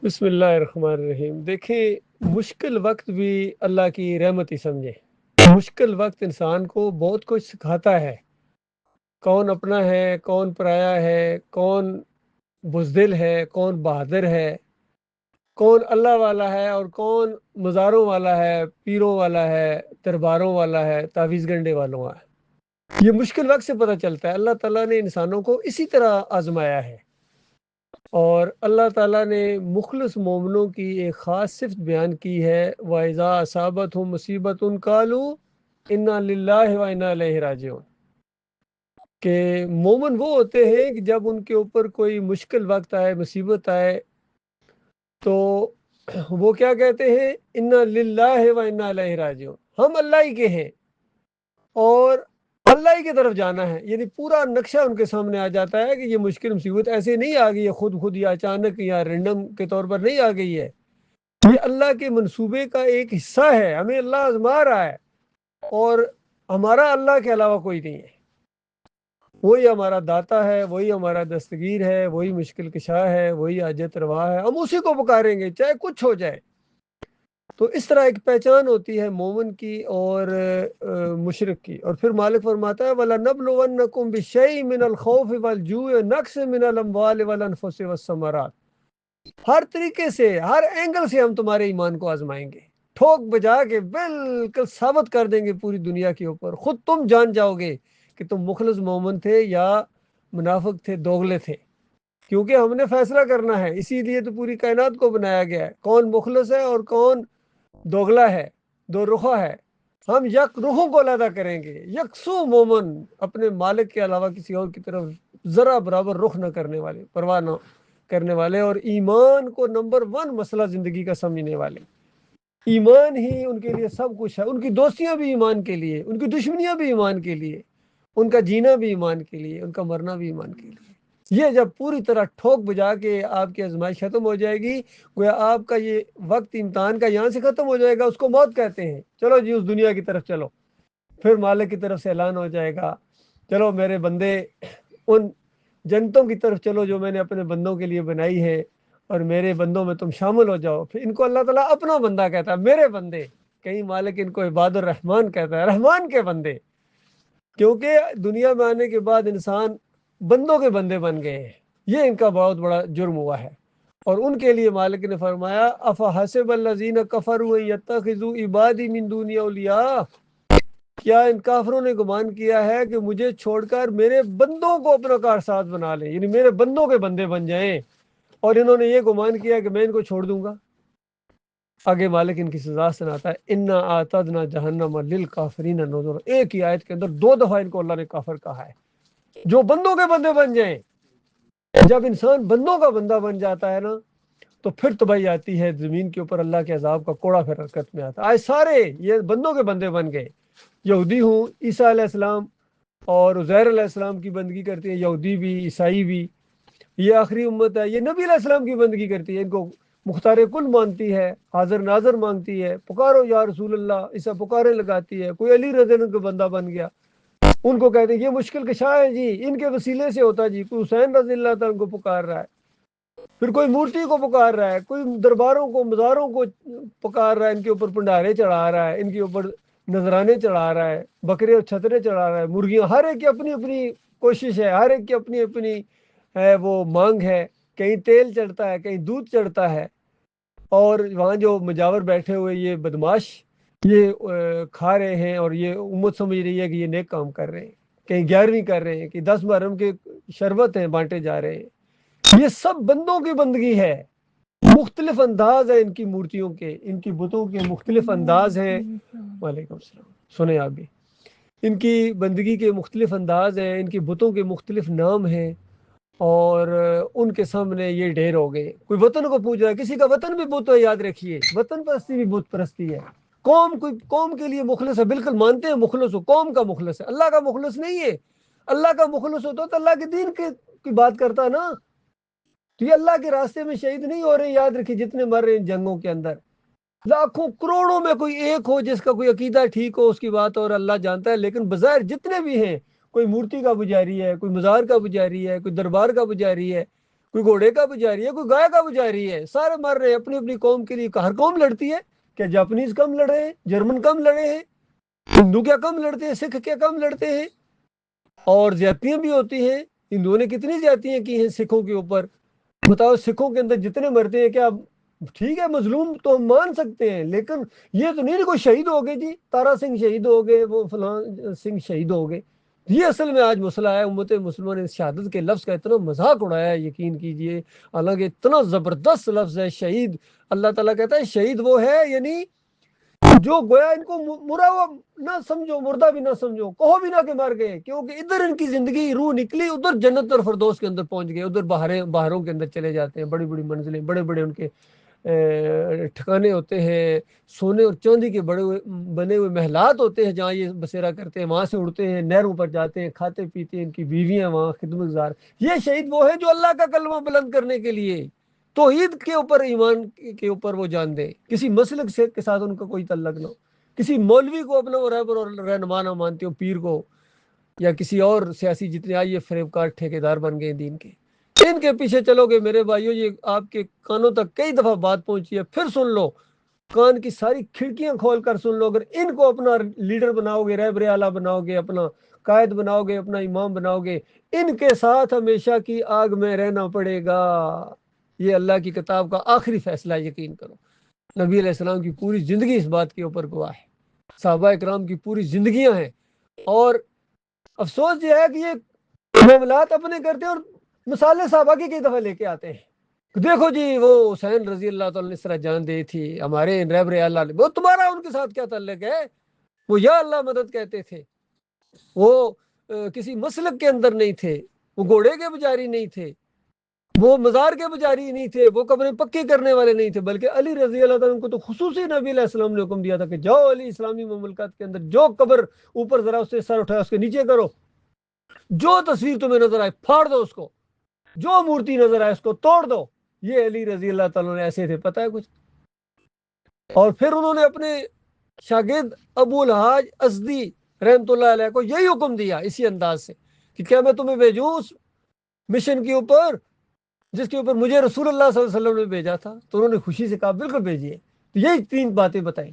بسم اللہ الرحمن الرحیم۔ دیکھیں، مشکل وقت بھی اللہ کی رحمت ہی سمجھے۔ مشکل وقت انسان کو بہت کچھ سکھاتا ہے، کون اپنا ہے، کون پرایا ہے، کون بزدل ہے، کون بہادر ہے، کون اللہ والا ہے اور کون مزاروں والا ہے، پیروں والا ہے، درباروں والا ہے، تعویذ گنڈے والوں کا ہے۔ یہ مشکل وقت سے پتہ چلتا ہے۔ اللہ تعالیٰ نے انسانوں کو اسی طرح آزمایا ہے، اور اللہ تعالیٰ نے مخلص مومنوں کی ایک خاص صفت بیان کی ہے، وَإِذَا أَصَابَتْهُم مُّصِيبَةٌ قَالُوا إِنَّا لِلَّهِ وَإِنَّا إِلَيْهِ راجعون، کہ مومن وہ ہوتے ہیں کہ جب ان کے اوپر کوئی مشکل وقت آئے، مصیبت آئے، تو وہ کیا کہتے ہیں؟ اِنَّا لِلَّهِ وَإِنَّا إِلَيْهِ راجعون، ہم اللہ ہی کے ہیں اور اللہ ہی کی طرف جانا ہے۔ یعنی پورا نقشہ ان کے سامنے آ جاتا ہے کہ یہ مشکل مصیبت ایسے نہیں آ گئی ہے خود یا اچانک یا رینڈم کے طور پر نہیں آ گئی ہے، یہ اللہ کے منصوبے کا ایک حصہ ہے، ہمیں اللہ آزما رہا ہے، اور ہمارا اللہ کے علاوہ کوئی نہیں ہے۔ وہی ہمارا داتا ہے، وہی ہمارا دستگیر ہے، وہی مشکل کشا ہے، وہی حاجت روا ہے، ہم اسی کو پکاریں گے چاہے کچھ ہو جائے۔ تو اس طرح ایک پہچان ہوتی ہے مومن کی اور مشرک کی۔ اور پھر مالک فرماتا ہے وَلَنَبْلُوَنَّكُمْ بِشَيْءٍ مِّنَ الْخَوْفِ وَالْجُوعِ وَنَقْصٍ مِّنَ الْأَمْوَالِ وَالْأَنفُسِ وَالثَّمَرَاتِ، ہر طریقے سے، ہر اینگل سے ہم تمہارے ایمان کو آزمائیں گے، ٹھوک بجا کے بالکل ثابت کر دیں گے پوری دنیا کے اوپر، خود تم جان جاؤ گے کہ تم مخلص مومن تھے یا منافق تھے، دوغلے تھے، کیونکہ ہم نے فیصلہ کرنا ہے۔ اسی لیے تو پوری کائنات کو بنایا گیا ہے، کون مخلص ہے اور کون دوغلا ہے، دو رخا ہے۔ ہم یک رخوں کو علیحدہ کریں گے، یکسو مومن اپنے مالک کے علاوہ کسی اور کی طرف ذرا برابر رخ نہ کرنے والے، پرواہ نہ کرنے والے، اور ایمان کو نمبر ون مسئلہ زندگی کا سمجھنے والے۔ ایمان ہی ان کے لیے سب کچھ ہے، ان کی دوستیاں بھی ایمان کے لیے، ان کی دشمنیاں بھی ایمان کے لیے، ان کا جینا بھی ایمان کے لیے، ان کا مرنا بھی ایمان کے لیے۔ یہ جب پوری طرح ٹھوک بجا کے آپ کی آزمائش ختم ہو جائے گی، گویا آپ کا یہ وقت امتحان کا یہاں سے ختم ہو جائے گا، اس کو موت کہتے ہیں، چلو جی اس دنیا کی طرف چلو۔ پھر مالک کی طرف سے اعلان ہو جائے گا، چلو میرے بندے ان جنتوں کی طرف چلو جو میں نے اپنے بندوں کے لیے بنائی ہے، اور میرے بندوں میں تم شامل ہو جاؤ۔ پھر ان کو اللہ تعالیٰ اپنا بندہ کہتا ہے، میرے بندے، کہیں مالک ان کو عباد الرحمن کہتا ہے، رحمان کے بندے، کیونکہ دنیا میں آنے کے بعد انسان بندوں کے بندے بن گئے ہیں، یہ ان کا بہت بڑا جرم ہوا ہے۔ اور ان کے لیے مالک نے فرمایا افحسب الذین کفروا ان یتخذوا عبادی من دونی اولیاء، کیا ان کافروں نے گمان کیا ہے کہ مجھے چھوڑ کر میرے بندوں کو اپنا کارساز بنا لیں، یعنی میرے بندوں کے بندے بن جائیں، اور انہوں نے یہ گمان کیا کہ میں ان کو چھوڑ دوں گا۔ آگے مالک ان کی سزا سناتا ہے انا اعتدنا جہنم للکافرین نذرا، ایک ہی آیت کے اندر دو دفعہ ان کو اللہ نے کافر کہا ہے، جو بندوں کے بندے بن جائیں۔ جب انسان بندوں کا بندہ بن جاتا ہے نا، تو پھر تباہی آتی ہے زمین کے اوپر، اللہ کے عذاب کا کوڑا پھر حرکت میں آتا ہے۔ آج سارے یہ بندوں کے بندے بن گئے، یہودی ہوں، عیسیٰ علیہ السلام اور عزیر علیہ السلام کی بندگی کرتے ہیں، یہودی بھی عیسائی بھی۔ یہ آخری امت ہے، یہ نبی علیہ السلام کی بندگی کرتی ہے، ان کو مختار کل مانتی ہے، حاضر ناظر مانگتی ہے، پکارو یا رسول اللہ، اسے پکارے لگاتی ہے۔ کوئی علی رضی اللہ عنہ کا بندہ بن گیا، ان کو کہتے ہیں یہ مشکل کشا ہے جی، ان کے وسیلے سے ہوتا جی، کوئی حسین رضی اللہ تعالیٰ کو پکار رہا ہے، پھر کوئی مورتی کو پکار رہا ہے، کوئی درباروں کو، مزاروں کو پکار رہا ہے، ان کے اوپر پنڈارے چڑھا رہا ہے، ان کے اوپر نذرانے چڑھا رہا ہے، بکرے اور چھترے چڑھا رہا ہے، مرغیاں، ہر ایک کی اپنی اپنی کوشش ہے، ہر ایک کی اپنی اپنی ہے وہ مانگ ہے، کہیں تیل چڑھتا ہے، کہیں دودھ چڑھتا ہے، اور وہاں جو مجاور بیٹھے ہوئے یہ بدماش یہ کھا رہے ہیں، اور یہ امت سمجھ رہی ہے کہ یہ نیک کام کر رہے ہیں، کہیں 11ویں کر رہے ہیں، کہ 10 محرم کے شربت ہیں بانٹے جا رہے ہیں۔ یہ سب بندوں کی بندگی ہے، مختلف انداز ہے ان کی مورتیوں کے، ان کی بتوں کے مختلف انداز ہیں۔ وعلیکم السلام، سنیں آپ بھی، ان کی بندگی کے مختلف انداز ہیں، ان کی بتوں کے مختلف نام ہیں، اور ان کے سامنے یہ ڈھیر ہو گئے۔ کوئی وطن کو پوچھ رہا ہے، کسی کا وطن بھی بت ہے، یاد رکھیے وطن پرستی بھی بت پرستی ہے۔ کوئی قوم کے لیے مخلص ہے، بالکل مانتے ہیں مخلص ہو، قوم کا مخلص ہے، اللہ کا مخلص نہیں ہے۔ اللہ کا مخلص ہوتا تو اللہ کے دین کی بات کرتا نا، تو یہ اللہ کے راستے میں شہید نہیں ہو رہے، یاد رکھیے جتنے مر رہے ہیں جنگوں کے اندر، لاکھوں کروڑوں میں کوئی ایک ہو جس کا کوئی عقیدہ ٹھیک ہو، اس کی بات اور اللہ جانتا ہے، لیکن بظاہر جتنے بھی ہیں، کوئی مورتی کا پجاری ہے، کوئی مزار کا پجاری ہے، کوئی دربار کا پجاری ہے، کوئی گھوڑے کا پجاری ہے، کوئی گائے کا پجاری ہے، سارے مر رہے ہیں اپنی اپنی قوم کے لیے۔ ہر قوم لڑتی ہے، کیا جاپنیز کم لڑے ہیں، جرمن کم لڑے ہیں، ہندو کیا کم لڑتے ہیں، سکھ کیا کم لڑتے ہیں؟ اور زیادتیاں بھی ہوتی ہیں، ہندوؤں نے کتنی زیادتیاں کی ہیں سکھوں کے اوپر۔ بتاؤ سکھوں کے اندر جتنے مرتے ہیں، کیا ٹھیک ہے مظلوم تو ہم مان سکتے ہیں، لیکن یہ تو نہیں کوئی شہید ہو گئے جی، تارا سنگھ شہید ہو گئے، وہ فلاں سنگھ شہید ہو گئے۔ یہ اصل میں آج مسئلہ ہے۔ امت مسلمہ نے شہادت کے لفظ کا اتنا مذاق اڑایا ہے، یقین کیجئے، حالانکہ اتنا زبردست لفظ ہے شہید۔ اللہ تعالیٰ کہتا ہے شہید وہ ہے، یعنی جو گویا ان کو مرا ہوا نہ سمجھو، مردہ بھی نہ سمجھو، کہو بھی نہ کہ مر گئے، کیونکہ ادھر ان کی زندگی روح نکلی، ادھر جنت اور فردوس کے اندر پہنچ گئے، ادھر باہروں کے اندر چلے جاتے ہیں، بڑی بڑی منزلیں، بڑے بڑے ان کے ٹھکانے ہوتے ہیں، سونے اور چاندی کے بنے ہوئے محلات ہوتے ہیں جہاں یہ بسیرا کرتے ہیں، وہاں سے اڑتے ہیں، نہروں پر جاتے ہیں، کھاتے پیتے ہیں، ان کی بیویاں وہاں خدمت گزار۔ یہ شہید وہ ہے جو اللہ کا کلمہ بلند کرنے کے لیے توحید کے اوپر، ایمان کے اوپر وہ جان دے، کسی مسلک سے کے ساتھ ان کا کوئی تعلق نہ ہو، کسی مولوی کو اپنا رہبر اور رہنما نہ مانتے ہو، پیر کو یا کسی اور سیاسی جتنے آئیے فریب کار ٹھیکیدار بن گئے دین کے، ان کے پیچھے چلو گے میرے بھائیو، یہ آپ کے کانوں تک کئی دفعہ بات پہنچی ہے، پھر سن لو، کان کی ساری کھڑکیاں کھول کر سن لو۔ اگر ان کو اپنا لیڈر بناؤ گے، رہبر اعلیٰ بناؤ گے، اپنا قائد بناؤ گے، اپنا امام بناؤ گے، ان کے ساتھ ہمیشہ کی آگ میں رہنا پڑے گا۔ یہ اللہ کی کتاب کا آخری فیصلہ ہے، یقین کرو۔ نبی علیہ السلام کی پوری زندگی اس بات کے اوپر گواہ ہے، صحابہ اکرام کی پوری زندگیاں ہیں، اور افسوس یہ ہے کہ یہ معاملات اپنے کرتے ہیں اور مثالیں صحابہ کی کئی دفعہ لے کے آتے ہیں۔ دیکھو جی وہ حسین رضی اللہ تعالیٰ نے اس طرح جان دی تھی، ہمارے رہبر اللہ نے، وہ تمہارا ان کے ساتھ کیا تعلق ہے؟ وہ یا اللہ مدد کہتے تھے، وہ کسی مسلک کے اندر نہیں تھے، وہ گھوڑے کے پجاری نہیں تھے، وہ مزار کے پجاری نہیں تھے، وہ قبریں پکی کرنے والے نہیں تھے، بلکہ علی رضی اللہ تعالیٰ کو تو خصوصی نبی علیہ السلام نے حکم دیا تھا کہ جاؤ علی اسلامی مملکت کے اندر جو قبر اوپر ذرا اس سے سر اٹھایا اس کے نیچے کرو، جو تصویر تمہیں نظر آئے پھاڑ دو اس کو، جو مورتی نظر آئے اس کو توڑ دو۔ یہ علی رضی اللہ تعالیٰ نے ایسے تھے، پتہ ہے کچھ؟ اور پھر انہوں نے اپنے شاگرد ابو الحاج ازدی رحمت اللہ علیہ کو یہی حکم دیا اسی انداز سے کہ کیا میں تمہیں بھیجوں اس مشن کے اوپر جس کے اوپر مجھے رسول اللہ صلی اللہ علیہ وسلم نے بھیجا تھا؟ تو انہوں نے خوشی سے کہا بالکل بھیجیے۔ تو یہی تین باتیں بتائیں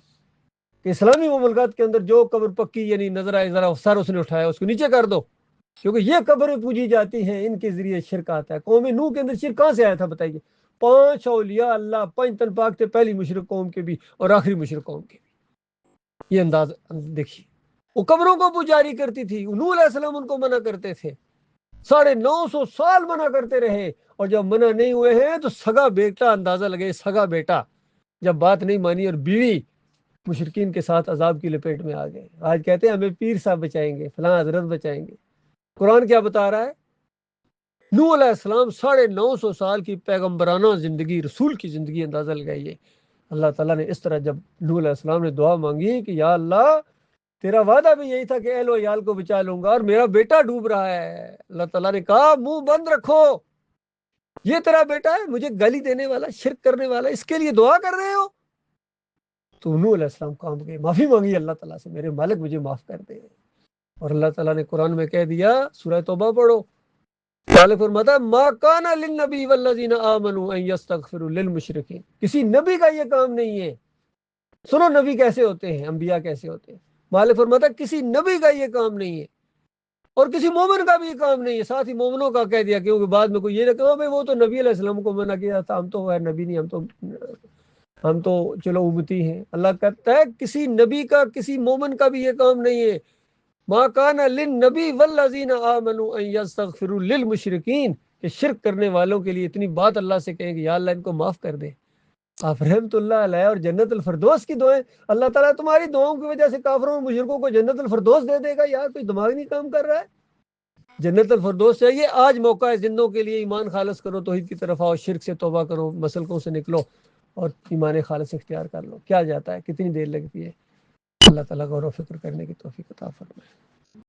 کہ اسلامی مملکات کے اندر جو قبر پکی یعنی نظر آئے ذرا سر اس نے اٹھایا اس کو نیچے کر دو، کیونکہ یہ قبریں پوجی جاتی ہیں، ان کے ذریعے شرک آتا ہے۔ قوم نوح کے اندر شرک کہاں سے آیا تھا بتائیے؟ 5 اولیاء اللہ، 5 تن پاک تھے، پہلی مشرک قوم کے بھی اور آخری مشرک قوم کے بھی۔ یہ انداز دیکھیے، وہ قبروں کو پجاری کرتی تھی، نوح علیہ السلام ان کو منع کرتے تھے، 950 سال منع کرتے رہے، اور جب منع نہیں ہوئے ہیں تو سگا بیٹا، اندازہ لگے سگا بیٹا جب بات نہیں مانی اور بیوی مشرکین کے ساتھ عذاب کی لپیٹ میں آ گئے۔ آج کہتے ہیں ہمیں پیر صاحب بچائیں گے، فلاں حضرت بچائیں گے۔ قرآن کیا بتا رہا ہے؟ نوح علیہ السلام 950 سال کی پیغمبرانہ زندگی، رسول کی زندگی، اندازہ لگائیے۔ اللہ تعالیٰ نے اس طرح جب نوح علیہ السلام نے دعا مانگی کہ یا اللہ تیرا وعدہ بھی یہی تھا کہ اہل و عیال کو بچا لوں گا اور میرا بیٹا ڈوب رہا ہے، اللہ تعالیٰ نے کہا منہ بند رکھو، یہ تیرا بیٹا ہے مجھے گالی دینے والا، شرک کرنے والا، اس کے لیے دعا کر رہے ہو؟ تو نوح علیہ السلام کام گئے، معافی مانگی اللہ تعالیٰ سے، میرے مالک مجھے معاف کر دے۔ اور اللہ تعالیٰ نے قرآن میں کہہ دیا، سورہ توبہ پڑھو، مالک فرماتا ہے ما کان للنبی والذین آمنوا ان یستغفروا للمشرکین، کسی نبی کا یہ کام نہیں ہے۔ سنو نبی کیسے ہوتے ہیں، انبیاء کیسے ہوتے ہیں۔ مالک فرماتا ہے کسی نبی کا یہ کام نہیں ہے اور کسی مومن کا بھی یہ کام نہیں ہے، ساتھ ہی مومنوں کا کہہ دیا، کیونکہ بعد میں کوئی یہ نہ کہو بھائی وہ تو نبی علیہ السلام کو منع کیا تھا، ہم تو غیر نبی نہیں، ہم تو چلو امتی ہیں۔ اللہ کہتا ہے کسی نبی کا، کسی مومن کا بھی یہ کام نہیں ہے، ما کان للنبی والذین آمنوا ان یستغفروا للمشرکین، کہ شرک کرنے والوں کے لیے اتنی بات اللہ سے کہیں کہ یا اللہ ان کو معاف کر دے۔ آپ رحمت اللہ علیہ اور جنت الفردوس کی دعائیں، اللہ تعالیٰ تمہاری دعاؤں کی وجہ سے کافروں اور مشرکوں کو جنت الفردوس دے دے گا؟ یار کوئی دماغ نہیں کام کر رہا ہے؟ جنت الفردوس چاہیے، آج موقع ہے زندوں کے لیے، ایمان خالص کرو، توحید کی طرف آؤ، شرک سے توبہ کرو، مسلکوں سے نکلو اور ایمان خالص اختیار کر لو۔ کیا جاتا ہے، کتنی دیر لگتی ہے؟ اللہ تعالیٰ غور و فکر کرنے کی توفیق عطا فرمائے۔